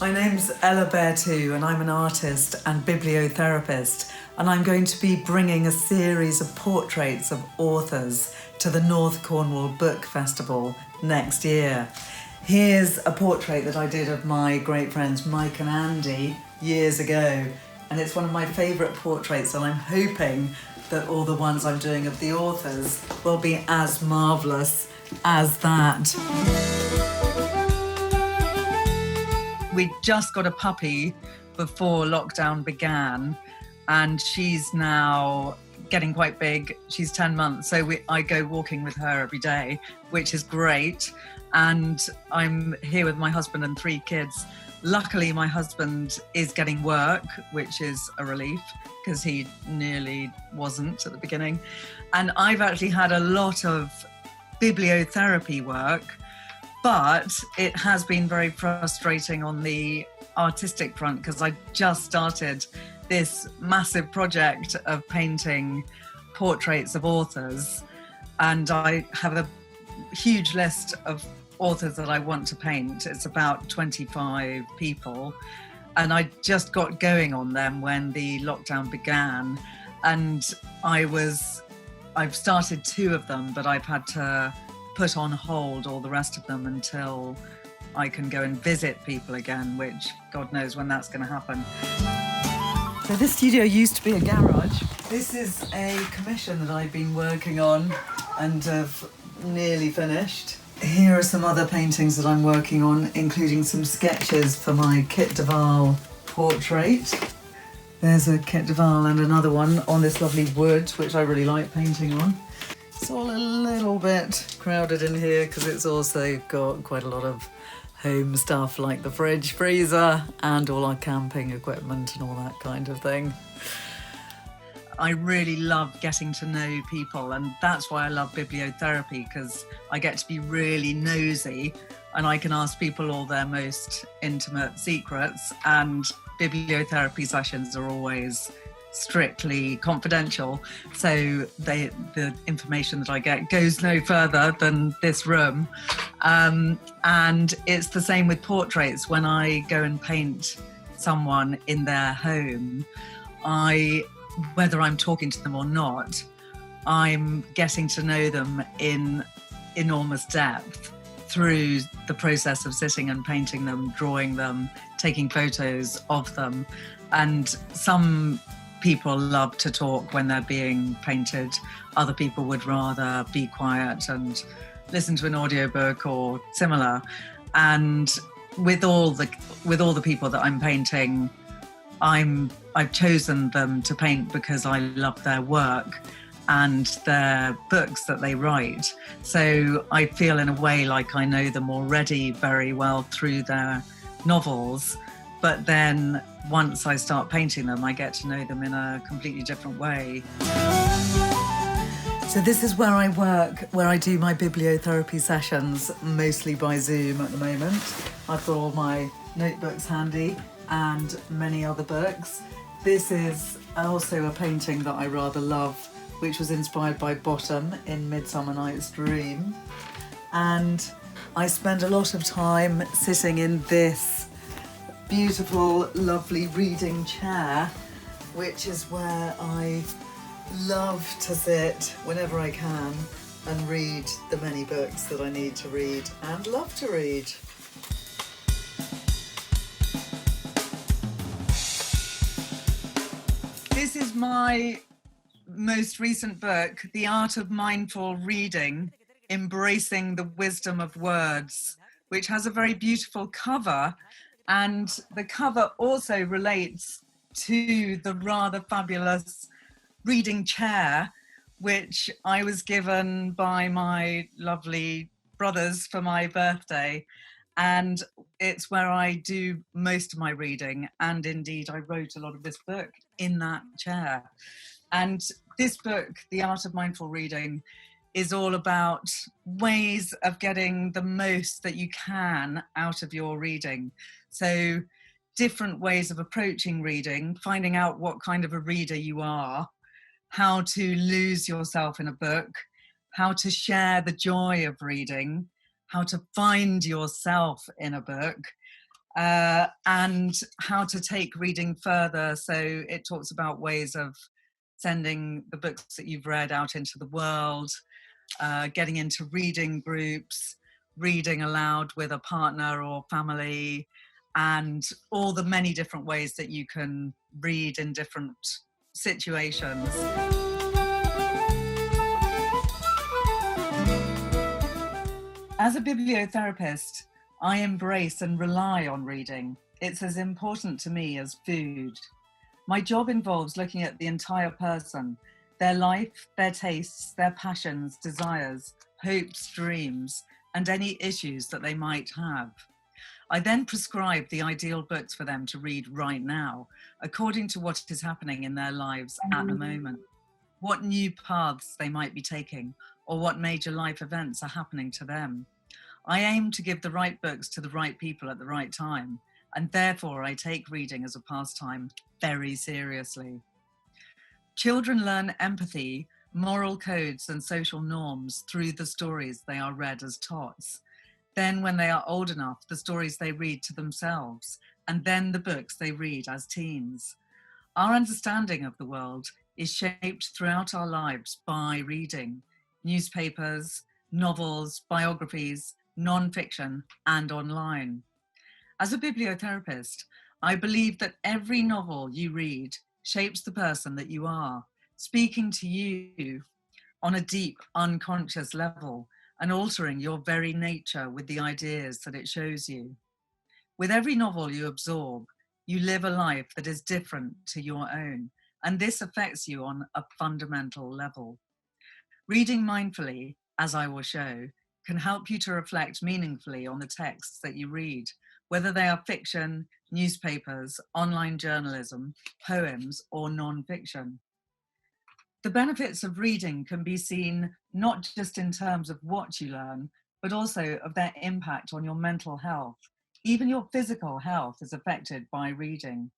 My name's Ella Berthoud and I'm an artist and bibliotherapist, and I'm going to be bringing a series of portraits of authors to the North Cornwall Book Festival next year. Here's a portrait that I did of my great friends Mike and Andy years ago, and it's one of my favourite portraits, and I'm hoping that all the ones I'm doing of the authors will be as marvellous as that. We just got a puppy before lockdown began, and she's now getting quite big. She's 10 months, so I go walking with her every day, which is great. And I'm here with my husband and 3 kids. Luckily, my husband is getting work, which is a relief because he nearly wasn't at the beginning. And I've actually had a lot of bibliotherapy work, but it has been very frustrating on the artistic front because I just started this massive project of painting portraits of authors, and I have a huge list of authors that I want to paint. It's about 25 people, and I just got going on them when the lockdown began, and I've started 2 of them, but I've had to put on hold all the rest of them until I can go and visit people again, which God knows when that's going to happen. So this studio used to be a garage. This is a commission that I've been working on and have nearly finished. Here are some other paintings that I'm working on, including some sketches for my Kit de Waal portrait. There's a Kit de Waal and another one on this lovely wood, which I really like painting on. It's all a little bit crowded in here because it's also got quite a lot of home stuff like the fridge, freezer, and all our camping equipment and all that kind of thing. I really love getting to know people, and that's why I love bibliotherapy, because I get to be really nosy and I can ask people all their most intimate secrets, and bibliotherapy sessions are always strictly confidential, so the information that I get goes no further than this room. And it's the same with portraits. When I go and paint someone in their home, whether I'm talking to them or not, I'm getting to know them in enormous depth through the process of sitting and painting them, drawing them, taking photos of them. And some people love to talk when they're being painted. Other people would rather be quiet and listen to an audiobook or similar. And with all the people that I'm painting, I've chosen them to paint because I love their work and their books that they write. So I feel in a way like I know them already very well through their novels, but then once I start painting them, I get to know them in a completely different way. So this is where I work, where I do my bibliotherapy sessions, mostly by Zoom at the moment. I've got all my notebooks handy and many other books. This is also a painting that I rather love, which was inspired by Bottom in Midsummer Night's Dream. And I spend a lot of time sitting in this beautiful, lovely reading chair, which is where I love to sit whenever I can and read the many books that I need to read and love to read. This is my most recent book, The Art of Mindful Reading, Embracing the Wisdom of Words, which has a very beautiful cover. And the cover also relates to the rather fabulous reading chair, which I was given by my lovely brothers for my birthday. And it's where I do most of my reading. And indeed, I wrote a lot of this book in that chair. And this book, The Art of Mindful Reading, is all about ways of getting the most that you can out of your reading. So different ways of approaching reading, finding out what kind of a reader you are, how to lose yourself in a book, how to share the joy of reading, how to find yourself in a book, and how to take reading further. So it talks about ways of sending the books that you've read out into the world, getting into reading groups, reading aloud with a partner or family, and all the many different ways that you can read in different situations. As a bibliotherapist, I embrace and rely on reading. It's as important to me as food. My job involves looking at the entire person, their life, their tastes, their passions, desires, hopes, dreams, and any issues that they might have. I then prescribe the ideal books for them to read right now, according to what is happening in their lives at the moment, what new paths they might be taking, or what major life events are happening to them. I aim to give the right books to the right people at the right time, and therefore I take reading as a pastime very seriously. Children learn empathy, moral codes, and social norms through the stories they are read as tots. Then when they are old enough, the stories they read to themselves, and then the books they read as teens. Our understanding of the world is shaped throughout our lives by reading: newspapers, novels, biographies, non-fiction, and online. As a bibliotherapist, I believe that every novel you read shapes the person that you are, speaking to you on a deep, unconscious level and altering your very nature with the ideas that it shows you. With every novel you absorb, you live a life that is different to your own, and this affects you on a fundamental level. Reading mindfully, as I will show, can help you to reflect meaningfully on the texts that you read, whether they are fiction, newspapers, online journalism, poems, or non-fiction. The benefits of reading can be seen not just in terms of what you learn, but also of their impact on your mental health. Even your physical health is affected by reading.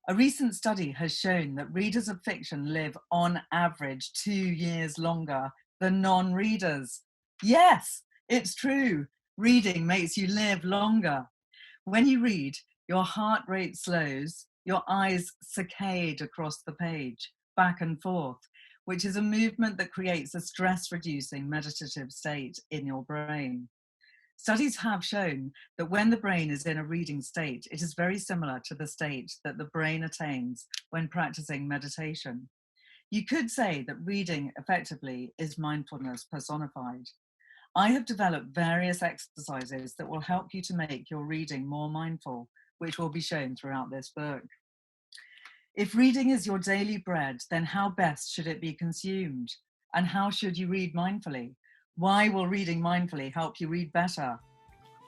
A recent study has shown that readers of fiction live on average 2 years longer than non-readers. Yes, it's true. Reading makes you live longer. When you read, your heart rate slows, your eyes saccade across the page, back and forth, which is a movement that creates a stress-reducing meditative state in your brain. Studies have shown that when the brain is in a reading state, it is very similar to the state that the brain attains when practicing meditation. You could say that reading effectively is mindfulness personified. I have developed various exercises that will help you to make your reading more mindful, which will be shown throughout this book. If reading is your daily bread, then how best should it be consumed? And how should you read mindfully? Why will reading mindfully help you read better?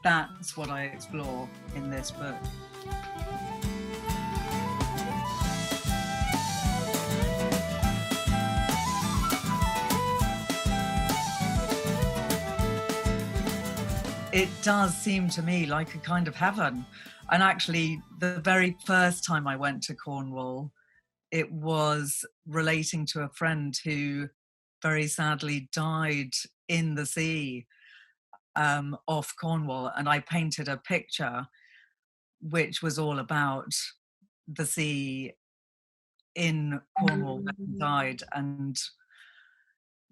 That's what I explore in this book. It does seem to me like a kind of heaven. And actually, the very first time I went to Cornwall, it was relating to a friend who very sadly died in the sea off Cornwall. And I painted a picture which was all about the sea in Cornwall when he died, and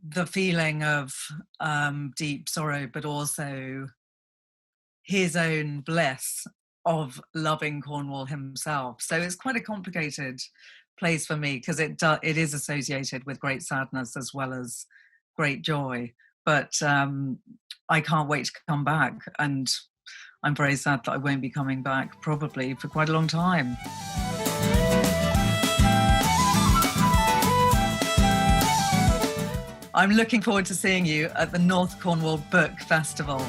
the feeling of deep sorrow, but also his own bliss of loving Cornwall himself. So it's quite a complicated place for me because it is associated with great sadness as well as great joy. But I can't wait to come back, and I'm very sad that I won't be coming back probably for quite a long time. I'm looking forward to seeing you at the North Cornwall Book Festival.